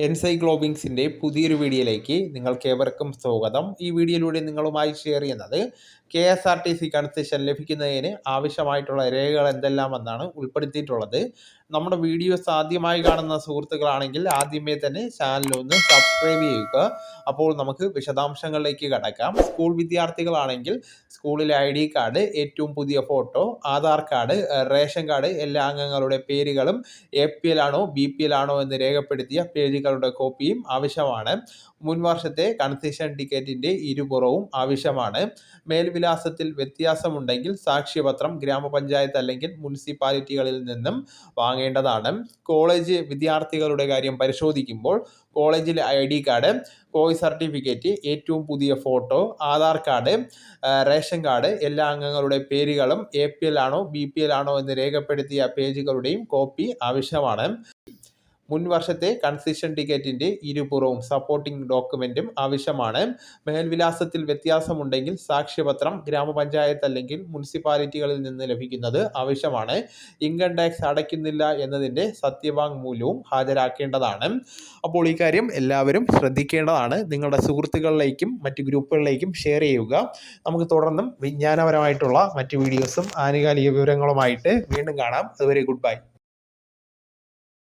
എൻസൈക്ലോബിങ്സിൻ്റെ പുതിയൊരു വീഡിയോയിലേക്ക് നിങ്ങൾക്കേവർക്കും സ്വാഗതം. ഈ വീഡിയോയിലൂടെ നിങ്ങളുമായി ഷെയർ ചെയ്യുന്നത് KSRTC കൺസെഷൻ ലഭിക്കുന്നതിന് ആവശ്യമായിട്ടുള്ള രേഖകൾ എന്തെല്ലാമെന്നാണ് ഉൾപ്പെടുത്തിയിട്ടുള്ളത്. നമ്മുടെ വീഡിയോസ് ആദ്യമായി കാണുന്ന സുഹൃത്തുക്കളാണെങ്കിൽ ആദ്യമേ തന്നെ ചാനലൊന്ന് സബ്സ്ക്രൈബ് ചെയ്യുക. അപ്പോൾ നമുക്ക് വിശദാംശങ്ങളിലേക്ക് കടക്കാം. സ്കൂൾ വിദ്യാർത്ഥികളാണെങ്കിൽ സ്കൂളിലെ ID കാർഡ്, ഏറ്റവും പുതിയ photo, Aadhaar card, ration card, എല്ലാ അംഗങ്ങളുടെ പേരുകളും APL ആണോ BPL ആണോ എന്ന് രേഖപ്പെടുത്തിയ പേജുകളുടെ കോപ്പിയും ആവശ്യമാണ്. മുൻ വർഷത്തെ കൺസെഷൻ ടിക്കറ്റിൻ്റെ ഇരുപുറവും ആവശ്യമാണ്. മേൽവിലാസത്തിൽ വ്യത്യാസമുണ്ടെങ്കിൽ സാക്ഷ്യപത്രം ഗ്രാമപഞ്ചായത്ത് അല്ലെങ്കിൽ മുനിസിപ്പാലിറ്റികളിൽ നിന്നും വാങ്ങേണ്ടതാണ്. കോളേജ് വിദ്യാർത്ഥികളുടെ കാര്യം പരിശോധിക്കുമ്പോൾ കോളേജിലെ ID കാർഡ്, കോഴ്സ് സർട്ടിഫിക്കറ്റ്, ഏറ്റവും പുതിയ photo, Aadhaar card, ration card, എല്ലാ അംഗങ്ങളുടെ പേരുകളും APL ആണോ BPL ആണോ എന്ന് രേഖപ്പെടുത്തിയ പേജുകളുടെയും കോപ്പി ആവശ്യമാണ്. മുൻ വർഷത്തെ കൺസെഷൻ ടിക്കറ്റിൻ്റെ ഇരുപുറവും സപ്പോർട്ടിംഗ് ഡോക്യുമെൻറ്റും ആവശ്യമാണ്. മേൽവിലാസത്തിൽ വ്യത്യാസമുണ്ടെങ്കിൽ സാക്ഷ്യപത്രം ഗ്രാമപഞ്ചായത്ത് അല്ലെങ്കിൽ മുനിസിപ്പാലിറ്റികളിൽ നിന്ന് ലഭിക്കുന്നത് ആവശ്യമാണ്. ഇൻകം ടാക്സ് അടയ്ക്കുന്നില്ല എന്നതിൻ്റെ സത്യവാങ്മൂലവും ഹാജരാക്കേണ്ടതാണ്. അപ്പോൾ ഈ കാര്യം എല്ലാവരും ശ്രദ്ധിക്കേണ്ടതാണ്. നിങ്ങളുടെ സുഹൃത്തുക്കളിലേക്കും മറ്റ് ഗ്രൂപ്പുകളിലേക്കും ഷെയർ ചെയ്യുക. നമുക്ക് തുടർന്നും വിജ്ഞാനപരമായിട്ടുള്ള മറ്റ് വീഡിയോസും ആനുകാലിക വിവരങ്ങളുമായിട്ട് വീണ്ടും കാണാം. അതുവരെ ഗുഡ് ബൈ.